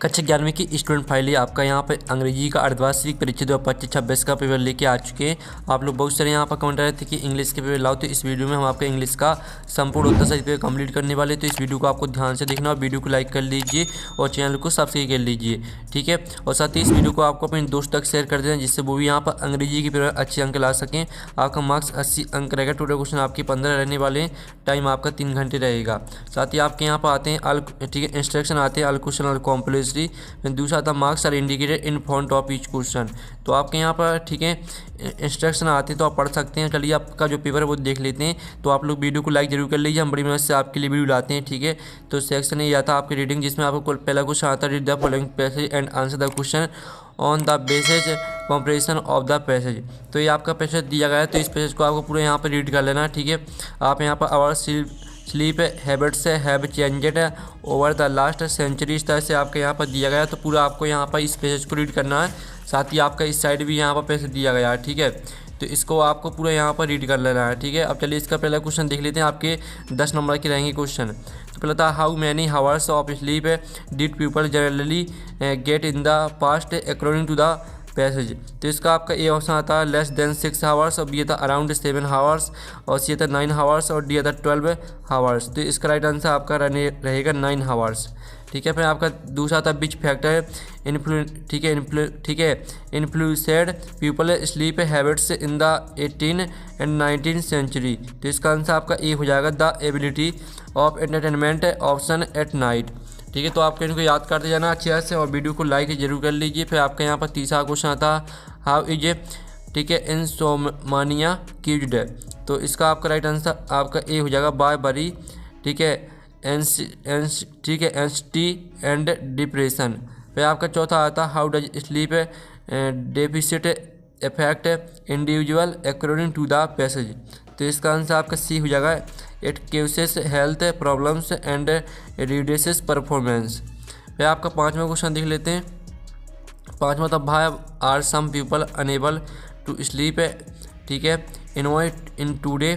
कक्षा 11वीं की स्टूडेंट फाइल है आपका यहाँ पर अंग्रेजी का अर्धवार्षिक परीक्षा 2025-26 का पेपर लेके आ चुके हैं। आप लोग बहुत सारे यहाँ पर कमेंट रहे थे कि इंग्लिश के पेपर लाओ, तो इस वीडियो में हम आपका इंग्लिश का संपूर्ण उत्तर सही पेपर कंप्लीट करने वाले। तो इस वीडियो को आपको ध्यान से देखना और वीडियो को लाइक कर लीजिए और चैनल को सब्सक्राइब कर लीजिए, ठीक है। और साथ ही इस वीडियो को आपको अपने दोस्त तक शेयर कर देना, जिससे वो भी यहाँ पर अंग्रेजी के पेपर अच्छे अंक ला सकें। आपका मार्क्स 80 अंक रहेगा। टोटल क्वेश्चन आपके 15 रहने वाले हैं। टाइम आपका 3 घंटे रहेगा। साथ ही आपके यहाँ पर आते हैं ठीक है इंस्ट्रक्शन आते हैं, ऑल क्वेश्चन आर कॉम्पल्सरी। दूसरा आता marks are indicated in front of each question. तो आपके यहाँ पर ठीक है इंस्ट्रक्शन आते हैं तो आप पढ़ सकते हैं। चलिए आपका जो पेपर है वो देख लेते हैं। तो आप लोग वीडियो को लाइक जरूर कर लीजिए, हम बड़ी मेहनत से आपके लिए वीडियो लाते हैं, ठीक है। तो सेक्शन ये आता है आपकी रीडिंग, जिसमें आपको पहला क्वेश्चन आता है, read the following passage and answer the question on the basis compression of the passage. तो ये आपका पैसेज दिया गया है, तो इस पैसेज को आपको पूरे यहाँ पर रीड कर लेना, ठीक है। आप यहाँ पर our sleep habits have changed over the last century, इस तरह से आपके यहाँ पर दिया गया है। तो पूरा आपको यहाँ पर इस पैसेज को रीड करना है। साथ ही आपका इस साइड भी यहाँ पर पैसेज दिया गया है, ठीक है। तो इसको आपको पूरा यहाँ पर रीड कर लेना है, ठीक है। अब चलिए इसका पहला क्वेश्चन देख लेते हैं। आपके 10 नंबर के रहेंगे क्वेश्चन। तो पहला था how many hours of sleep did people generally get in the past according to the passage. तो इसका आपका ए ऑप्शन आता है लेस देन 6 हावर्स, और बी था अराउंड 7 हावर्स, और सी था 9 हावर्स, और डी था 12 हावर्स। तो इसका राइट आंसर आपका रहेगा 9 हावर्स, ठीक है। फिर आपका दूसरा था which factor influenced people sleep habits in the 18 and 19 century. तो इसका आंसर आपका ए हो जाएगा the ability of entertainment option at night, ठीक है। तो आपको इनको याद करते जाना अच्छे से और वीडियो को लाइक जरूर कर लीजिए। फिर आपका यहाँ पर तीसरा क्वेश्चन आता हाउ इज ठीक है इंसोमानिया क्यूज्ड। तो इसका आपका राइट आंसर आपका ए हो जाएगा बाय बरी, ठीक है एंसिटी एंड डिप्रेशन। फिर आपका चौथा आता how does sleep deficit effect individual according to the passage. तो इसका आंसर आपका सी हो जाएगा it causes health problems and reduces performance. फिर आपका पाँचवा क्वेश्चन देख लेते हैं। पाँचवा था भाई are some people unable to sleep, ठीक है इन टूडे,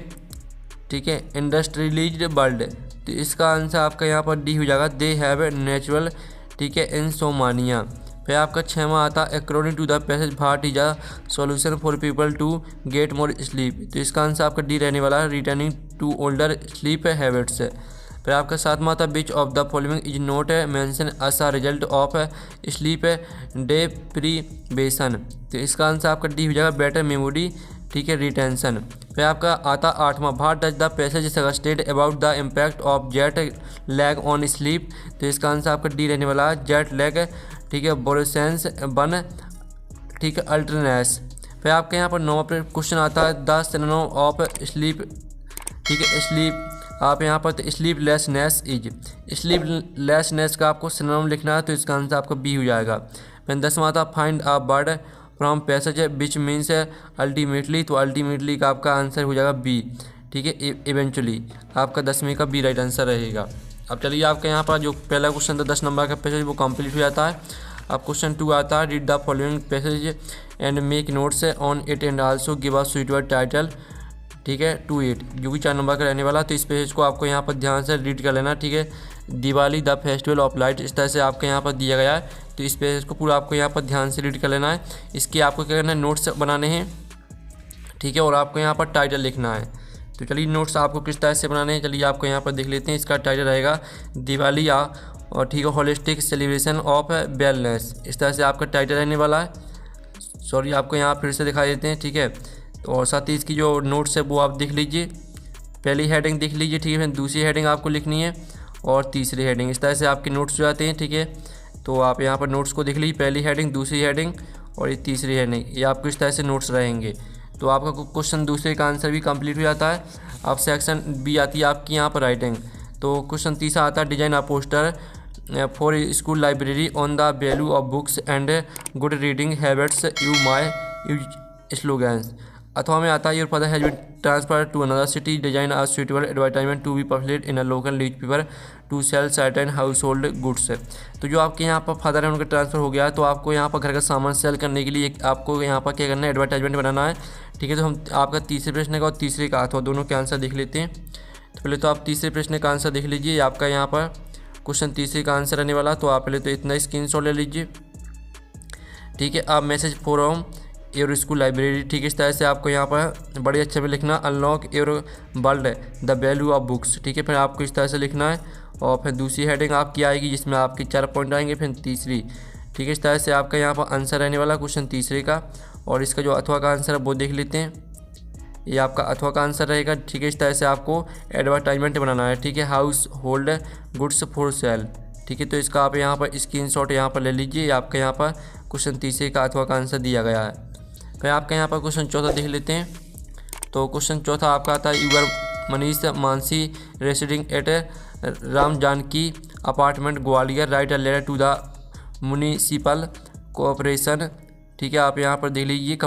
ठीक है इंडस्ट्रियलाइज्ड वर्ल्ड। तो इसका आंसर आपका यहाँ पर डी हो जाएगा दे हैव नेचुरल, ठीक है इंसोमानिया। फिर आपका छठवां आता according to the passage what is a solution for people to get more sleep. तो इसका आंसर आपका डी रहने वाला है returning to older sleep habits. फिर आपका सातवां था which of the following is not mention as a result of sleep deprivation. तो इसका आंसर आपका डी हो जाएगा बेटर मेमोरी, ठीक है रिटेंशन। फिर आपका आता आठवां what does the passage suggested about the impact of jet lag on sleep. तो इसका आंसर आपका डी रहने वाला है जेट लैग, ठीक है बोरेसेंस बन, ठीक है अल्टरनेस। फिर आपके यहाँ पर नौवां क्वेश्चन आता है द सिनोनिम ऑफ स्लीप, ठीक है स्लीप। आप यहाँ पर स्लीपलेसनेस इज, स्लीपलेसनेस का आपको सिनोनिम लिखना है, तो इसका आंसर आपका बी हो जाएगा। फिर 10वां था find a word from passage which means ultimately. तो अल्टीमेटली का आपका आंसर हो जाएगा बी, ठीक है इवेंचुअली। आपका 10वीं का बी राइट आंसर रहेगा। अब चलिए आपके यहाँ पर जो पहला क्वेश्चन था 10 नंबर का पैसेज वो कंप्लीट हो जाता है। अब क्वेश्चन 2 आता है read the following passage and make notes on it and also give a suitable title, ठीक है टू इट, जो कि 4 नंबर का रहने वाला। तो इस पेज को आपको यहाँ पर ध्यान से रीड कर लेना, ठीक है Diwali the festival of light, इस तरह से आपके यहाँ पर दिया गया है। तो इस पेज को पूरा आपको यहाँ पर ध्यान से रीड कर लेना है। इसके आपको क्या करना है नोट्स बनाने हैं, ठीक है, और आपको यहाँ पर टाइटल लिखना है। तो चलिए नोट्स आपको किस तरह से बनाने हैं चलिए आपको यहाँ पर देख लेते हैं। इसका टाइटल रहेगा दिवाली और ठीक है होलिस्टिक सेलिब्रेशन ऑफ वेलनेस, इस तरह से आपका टाइटल रहने वाला है। सॉरी आपको यहाँ फिर से दिखा देते हैं, ठीक है। और साथ ही इसकी जो नोट्स है वो आप देख लीजिए। पहली हेडिंग देख लीजिए, ठीक है, फिर दूसरी हेडिंग आपको लिखनी है और तीसरी हेडिंग, इस तरह से आपके नोट्स जो आते हैं, ठीक है। तो आप यहाँ पर नोट्स को देख लीजिए, पहली हेडिंग, दूसरी हेडिंग और ये तीसरी हेडिंग, ये आपको इस तरह से नोट्स रहेंगे। तो आपका क्वेश्चन दूसरे का आंसर भी कंप्लीट हो जाता है। अब सेक्शन बी आती है आपकी यहाँ पर राइटिंग। तो क्वेश्चन तीसरा आता है design a poster for school library on the value of books and good reading habits you may use slogans. अथवा में आता है your father has been transfer to another city design a suitable advertisement to be published in a local newspaper to sell certain household goods. तो जो आपके यहाँ पर father है उनका ट्रांसफ़र हो गया, तो आपको यहाँ पर घर का सामान सेल करने के लिए आपको यहाँ पर क्या करना है एडवर्टाइजमेंट बनाना है, ठीक है। तो हम आपका तीसरे प्रश्न का और तीसरे का अथवा दोनों के आंसर देख लेते हैं। तो पहले तो आप तीसरे प्रश्न का आंसर देख लीजिए। आपका यहाँ पर क्वेश्चन तीसरे का आंसर रहने वाला। तो आप पहले तो इतना स्क्रीनशॉट ले लीजिए, ठीक है। अब message from your school library, ठीक है। इस तरह से आपको यहाँ पर बड़े अच्छे में लिखना, unlock your world the value of books, ठीक है। फिर आपको इस तरह से लिखना है और फिर दूसरी हेडिंग आपकी आएगी जिसमें आपकी 4 पॉइंट आएंगे, फिर तीसरी, ठीक है। इस तरह से आपका यहाँ पर आंसर रहने वाला क्वेश्चन तीसरे का। और इसका जो अथवा का आंसर है वो देख लेते हैं, ये आपका अथवा का आंसर रहेगा, ठीक है। इस तरह से आपको एडवर्टाइजमेंट बनाना है, ठीक है, house hold goods for sale, ठीक है। तो इसका आप यहाँ पर स्क्रीनशॉट यहाँ पर ले लीजिए, आपका यहाँ पर क्वेश्चन तीसरे का अथवा का आंसर दिया गया है। फिर आपका यहाँ पर क्वेश्चन चौथा देख लेते हैं। तो क्वेश्चन चौथा आपका आता है, you are Manish Mansi residing at Ram Janki apartment Gwalior, write a letter to the municipal corporation, ठीक है। आप यहाँ पर देख लीजिए,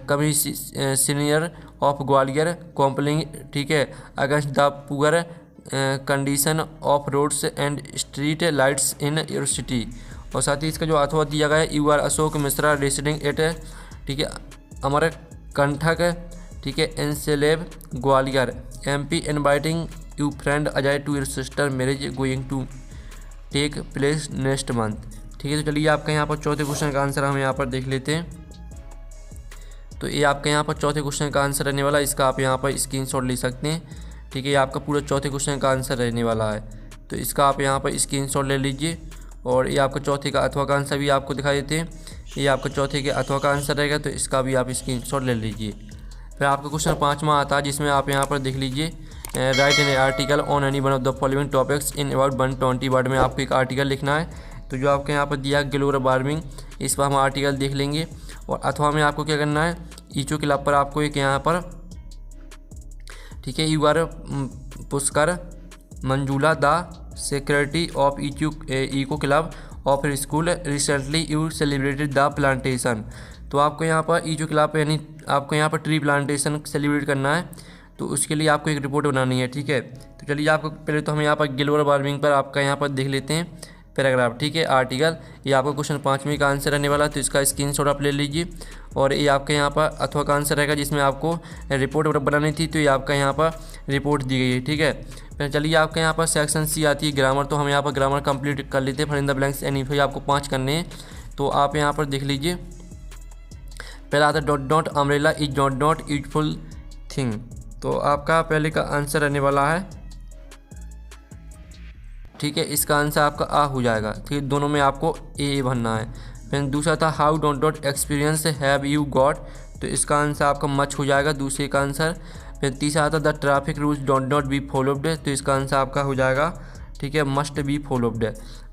कमिश्नर ऑफ ग्वालियर कॉम्प्लेनिंग, ठीक है, against the poor condition of roads and street lights in your city. और साथ ही इसका जो अथवा दिया गया है, you are Ashok Mishra residing at, ठीक है, अमरकंटक, ठीक है, एनसेलेब Gwalior, MP inviting you friend Ajay to your sister marriage going to take place next month, ठीक है। तो चलिए आपका यहाँ पर चौथे क्वेश्चन का आंसर हम यहाँ पर देख लेते हैं। तो ये आपका यहाँ पर चौथे क्वेश्चन का आंसर रहने वाला है, इसका आप यहाँ पर स्क्रीनशॉट ले सकते हैं, ठीक है। ये आपका पूरा चौथे क्वेश्चन का आंसर रहने वाला है, तो इसका आप यहाँ पर स्क्रीनशॉट ले लीजिए। और ये आपका चौथे का अथवा का आंसर भी आपको दिखा देते हैं, ये आपका चौथे के अथवा का आंसर रहेगा, तो इसका भी आप स्क्रीनशॉट ले लीजिए। फिर आपका क्वेश्चन पाँचवा आता है जिसमें आप यहाँ पर देख लीजिए, right an article on any one of the following topics in about 120 word में आपको एक आर्टिकल लिखना है। तो जो आपके यहाँ पर दिया है ग्लोबल वार्मिंग, इस पर हम आर्टिकल देख लेंगे। और अथवा में आपको क्या करना है, ईचो क्लब पर आपको एक यहाँ पर, ठीक है, you are Pushkar Manjula the secretary of eco club of school recently you celebrated the plantation. तो आपको यहाँ पर ईको क्लब यानी आपको यहाँ पर ट्री प्लांटेशन सेलिब्रेट करना है, तो उसके लिए आपको एक रिपोर्ट बनानी है, ठीक है। तो चलिए आपको पहले तो हम यहाँ पर ग्लोबल वार्मिंग पर आपका यहाँ पर देख लेते हैं पैराग्राफ, ठीक है, आर्टिकल। ये आपका क्वेश्चन पाँचवीं का आंसर रहने वाला है, तो इसका स्क्रीनशॉट आप ले लीजिए। और ये आपके यहाँ पर अथवा का आंसर रहेगा जिसमें आपको रिपोर्ट बनानी थी, तो ये आपका यहाँ पर रिपोर्ट दी गई है, ठीक है। फिर चलिए आपके यहाँ पर सेक्शन सी आती है ग्रामर, तो हम यहाँ पर ग्रामर कंप्लीट कर लेते हैं। फिर इन द ब्लैंक्स एनी फिर आपको 5 करने हैं, तो आप यहाँ पर देख लीजिए। पहला आता है dot dot umbrella is not useful thing, तो आपका पहले का आंसर रहने वाला है, ठीक है। इसका आंसर आपका आ हो जाएगा, ठीक है, दोनों में आपको ए भरना है। फिर दूसरा था how dot dot experience have you got, तो इसका आंसर आपका मच हो जाएगा दूसरे का आंसर। फिर तीसरा आता the traffic rules dot dot be followed, तो इसका आंसर आपका हो जाएगा, ठीक है, मस्ट बी फॉलोड।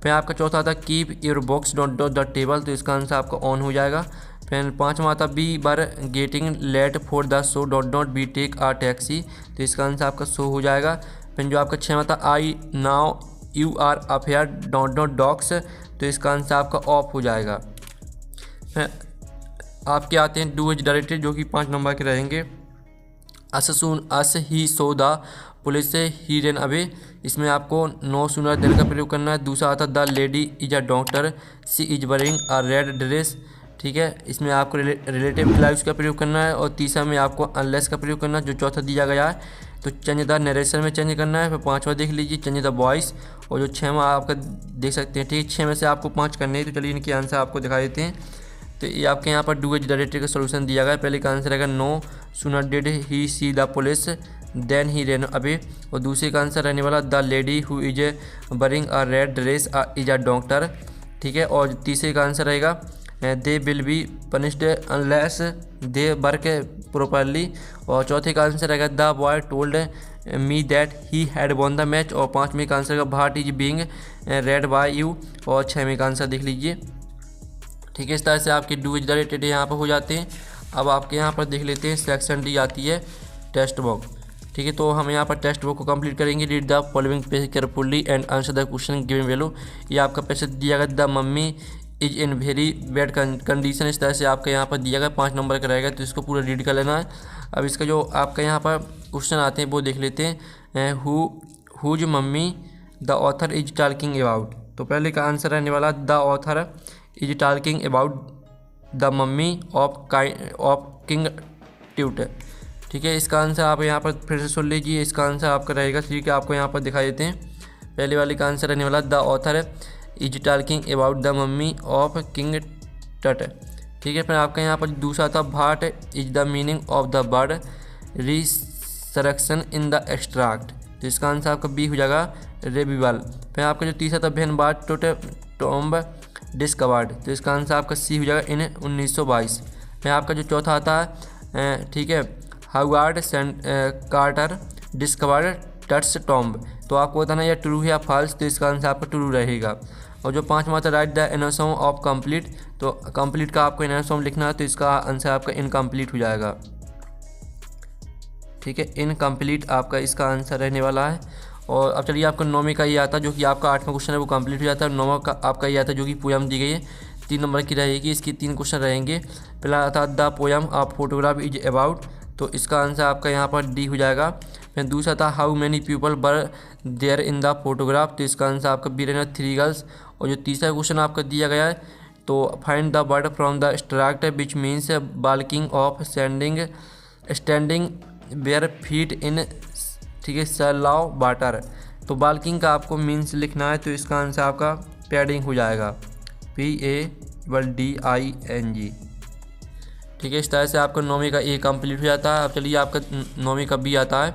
फिर आपका चौथा आता keep your box dot dot the table, तो इसका आंसर आपका ऑन हो जाएगा। फिर पाँचवा आता B bar getting late for the show dot dot B take a taxi, तो इसका आंसर आपका शो हो जाएगा। फिर जो आपका छठवां था I now you are afraid dot dot dogs, तो इसका आंसर आपका ऑफ हो जाएगा। फिर आपके आते हैं डू एज डायरेक्टेड, जो कि 5 नंबर के रहेंगे। As he saw the police he ran away, इसमें आपको नो सुनर देने का प्रयोग करना है। दूसरा आता the lady is a doctor she is wearing a red dress, ठीक है, इसमें आपको रिलेटिव क्लाउज का प्रयोग करना है। और तीसरा में आपको अनलेस का प्रयोग करना है, जो चौथा दिया गया है, तो चेंज द नरेशन में चेंज करना है। फिर पाँचवा देख लीजिए चेंज द वॉइस, और जो छठवां आपका देख सकते हैं, ठीक है, 6 में से आपको 5 करने हैं। तो चलिए इनके आंसर आपको दिखा देते हैं। तो ये आपके यहाँ पर डू एज डायरेक्टेड का सोल्यूशन दिया गया है। पहले का आंसर रहेगा no sooner did he see the police than he ran away, और दूसरे का आंसर रहने वाला the lady who is wearing a red dress is a doctor, ठीक है। और तीसरे का आंसर रहेगा they will be punished unless they work properly, और चौथे का आंसर रहेगा the boy told me that he had won the match, और पाँचवें का आंसर रहेगा what is being read by you, और छठवें का आंसर देख लीजिए, ठीक है। इस तरह से आपके डू इज डायरेक्टेड यहाँ पर हो जाते हैं। अब आपके यहाँ पर देख लेते हैं सेक्शन डी आती है टेक्स्ट बुक, ठीक है। तो हम यहाँ पर टेक्स्ट बुक को कंप्लीट करेंगे। Read the following page carefully and answer the question given value, ये आपका पैसेज दिया गया the mummy is in very bad condition, इस तरह से आपका यहाँ पर दिया गया 5 नंबर का रहेगा, तो इसको पूरा रीड कर लेना है। अब इसका जो आपका यहाँ पर क्वेश्चन आते हैं वो देख लेते हैं। Whose mummy the author is talking about, तो पहले का आंसर रहने वाला the author is talking about the mummy of king Tut, ठीक है। इसका आंसर आप यहाँ पर फिर से सुन लीजिए, इसका आंसर आपका रहेगा, ठीक है, आपको यहाँ पर दिखाई देते हैं। पहले वाले का आंसर रहने वाला the author is talking about the mummy of king Tut. ठीक है, फिर आपका यहाँ पर दूसरा था what is the meaning of the word resurrection in the extract, तो इसका आंसर आपका बी हो जाएगा रेबिवल। फिर आपका जो तीसरा था वेन वाज टॉम्ब डिस्कवर्ड, तो इसका आंसर आपका सी हो जाएगा इन 1922। फिर आपका जो चौथा आता है ठीक है हावर्ड कार्टर डिस्कवर्ड टट्स टॉम्ब, तो आपको बताना या ट्रू है या फॉल्स, तो इसका आंसर आपका ट्रू रहेगा। और जो पांचवा था राइट द एनासोम ऑफ कंप्लीट, तो कंप्लीट का आपको एनासोम लिखना है, तो इसका आंसर आपका इनकम्प्लीट हो जाएगा। ठीक है, इनकम्प्लीट आपका इसका आंसर रहने वाला है। और अब चलिए आपका नौवीं का ये आता है जो कि आपका 8वां क्वेश्चन है वो कंप्लीट हो जाता है। 9वां का आपका ये आता है जो कि पोयम दी गई है 3 नंबर की रहेगी, इसकी 3 क्वेश्चन रहेंगे। पहला आता है the poem of photograph is about, तो इसका आंसर आपका यहाँ पर डी हो जाएगा। फिर दूसरा था how many people were there in the photograph, तो इसका आंसर आपका बी रहना 3 गर्ल्स। और जो तीसरा क्वेश्चन आपका दिया गया है तो find the word from the extract which means बाल्किंग of standing bare feet in, ठीक है सलाव वाटर, तो बाल्किंग का आपको मीन्स लिखना है, तो इसका आंसर आपका पैडिंग हो जाएगा PADING। ठीक है, इस तरह से आपका 9वीं का ए कंप्लीट हो जाता है। अब चलिए आपका 9वीं का बी आता है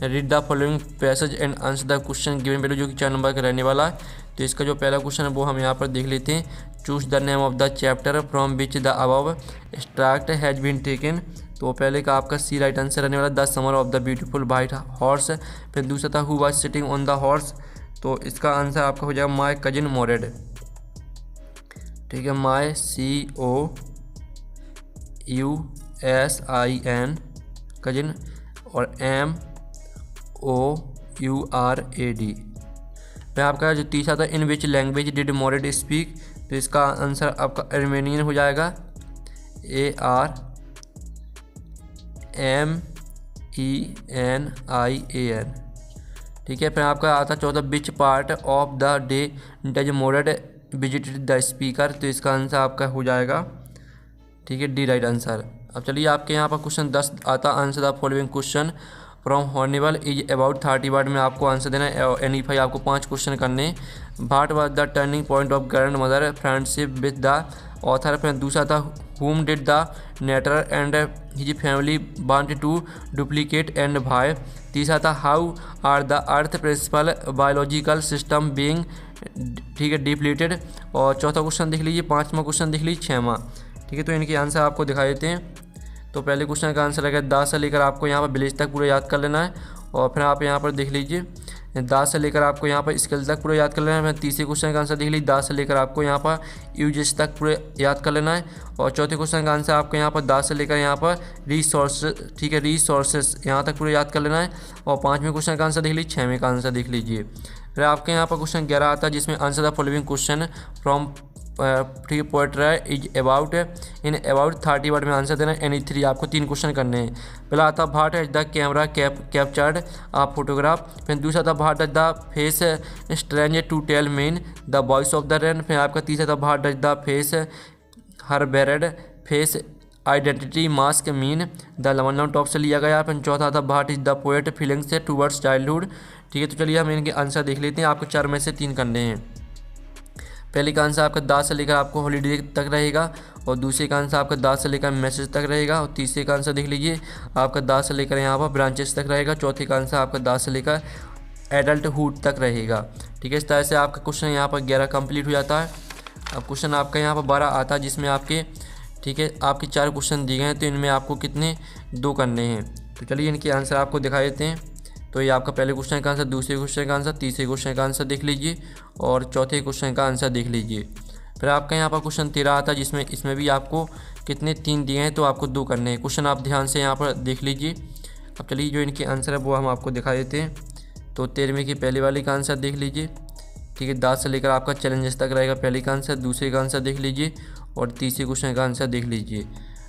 read the following passage and answer the question given below, जो कि 4 नंबर का रहने वाला है। तो इसका जो पहला क्वेश्चन है वो हम यहाँ पर देख लेते हैं। Choose the name of the chapter from which the above extract has been taken, तो पहले का आपका सी राइट आंसर रहने वाला the summer of the beautiful white horse. फिर दूसरा था who was sitting on the horse, तो इसका आंसर आपका हो जाएगा माई कजिन मोरेड। ठीक है, माई COUSIN कजिन और MOURAD। फिर आपका जो तीसरा था इन विच लैंग्वेज डिड मोरेड स्पीक, तो इसका आंसर आपका आर्मेनियन हो जाएगा ARMENIAN। ठीक है, फिर आपका आता चौथा which part of the day does मोरेड विजिटेड द स्पीकर, तो इसका आंसर आपका हो जाएगा ठीक है डी राइट आंसर। अब चलिए आपके यहाँ पर क्वेश्चन 10 आता answer the following question from Hornbill is about 30 word में आपको आंसर देना है। NE5 आपको 5 क्वेश्चन करने। What was the turning point of grandmother friendship with the author. फिर दूसरा था whom did the narrator and his family want to duplicate and why। तीसरा था how are the earth principal biological system being, ठीक है depleted। और चौथा question देख लीजिए, 5वां क्वेश्चन देख लीजिए, 6वां। ठीक है, तो इनके आंसर आपको दिखाई देते हैं। तो पहले क्वेश्चन का आंसर है दास से लेकर आपको यहाँ पर विलेज तक पूरा याद कर लेना है। और फिर आप यहाँ पर देख लीजिए दास से लेकर आपको यहाँ पर स्किल तक पूरा याद कर लेना है। फिर तीसरे क्वेश्चन का आंसर देख लीजिए दास से लेकर आपको यहाँ पर यूजेस तक पूरे याद कर लेना है। और चौथे क्वेश्चन का आंसर आपको यहाँ पर दास से लेकर यहाँ पर रिसोर्स, ठीक है रिसोर्सेस यहाँ तक पूरे याद कर लेना है। और 5वें क्वेश्चन का आंसर देख लीजिए, 6वें का आंसर देख लीजिए। फिर आपके यहाँ पर क्वेश्चन 11 आता है जिसमें answer the following question from ठीक है poetry is about in about 30 word में आंसर देना है। NE3 आपको 3 क्वेश्चन करने हैं। पहला आता what as the camera captured a photograph. फिर दूसरा था what as the face strange to tell mean the voice of the rain. फिर आपका तीसरा था what as the face her bared face identity mask mean the Laburnum top से लिया गया। फिर चौथा था what is the poet feelings towards childhood. ठीक है, तो चलिए हम इनके आंसर देख लेते हैं। आपको 4 में से 3 करने हैं। पहले का आंसर आपका दास से लेकर आपको हॉलीडे तक रहेगा। और दूसरे का आंसर आपका दास से लेकर मैसेज तक रहेगा। और तीसरे का आंसर देख लीजिए आपका दास से लेकर यहाँ पर ब्रांचेस तक रहेगा। चौथे का आंसर आपका दास से लेकर एडल्टहुड तक रहेगा। ठीक है, इस तरह से आपका क्वेश्चन यहाँ पर 11 कंप्लीट हो जाता है। अब क्वेश्चन आपका यहाँ पर 12 आता है जिसमें आपके ठीक है आपके 4 क्वेश्चन दिए गए हैं, तो इनमें आपको कितने 2 करने हैं। तो चलिए इनके आंसर आपको दिखाई देते हैं। तो ये आपका पहले क्वेश्चन का आंसर, दूसरे क्वेश्चन का आंसर, तीसरे क्वेश्चन का आंसर देख लीजिए और चौथे क्वेश्चन का आंसर देख लीजिए। फिर आपका यहाँ पर क्वेश्चन 13 आता है जिसमें इसमें भी आपको कितने 3 दिए हैं, तो आपको 2 करने हैं। क्वेश्चन आप ध्यान से यहाँ पर देख लीजिए। अब चलिए जो इनके आंसर है वो हम आपको दिखा देते हैं। तो 13वें की पहले वाली का आंसर देख लीजिए। ठीक है, दास से लेकर आपका चैलेंजेस तक रहेगा पहले का आंसर, दूसरे का आंसर देख लीजिए और तीसरे क्वेश्चन का आंसर देख लीजिए।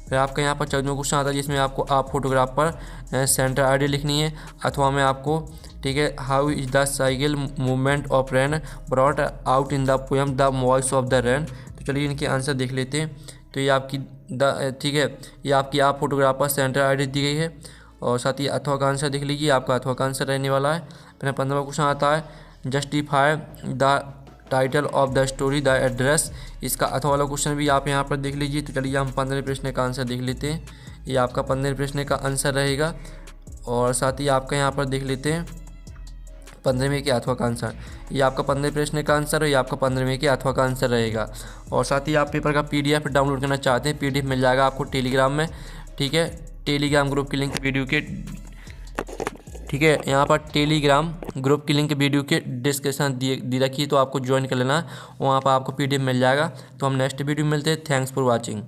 फिर आपका यहाँ पर 14वां क्वेश्चन आता है जिसमें आपको आप फोटोग्राफ पर सेंटर आईडी लिखनी है अथवा में आपको ठीक है how is the cycle movement of rain brought out in the poem the voice of the rain. तो चलिए इनके आंसर देख लेते हैं। तो ये आपकी ठीक है ये आपकी आप फोटोग्राफ पर सेंटर आईडी दी गई है और साथ ही अथवा का आंसर देख लीजिए, आपका अथवा का आंसर रहने वाला है। फिर 15वां क्वेश्चन आता है justify the title of the story the address. इसका अथवा वाला क्वेश्चन भी आप यहाँ पर देख लीजिए। तो चलिए हम 15वें प्रश्न का आंसर देख लेते हैं। ये आपका 15वें प्रश्न का आंसर रहेगा। और साथ ही आपका यहाँ पर देख लेते हैं 15वें के अथवा का आंसर। ये आपका 15वें प्रश्न का आंसर है, ये आपका 15वें के अथवा का आंसर रहेगा। और साथ ही आप पेपर का PDF डाउनलोड करना चाहते हैं, PDF मिल जाएगा आपको टेलीग्राम में, ठीक है। टेलीग्राम ग्रुप की लिंक वीडियो के, ठीक है, यहाँ पर टेलीग्राम ग्रुप की लिंक वीडियो के डिस्क्रिप्शन दी रखी है, तो आपको ज्वाइन कर लेना, वहाँ पर आपको PDF मिल जाएगा। तो हम नेक्स्ट वीडियो में मिलते हैं। Thanks for watching.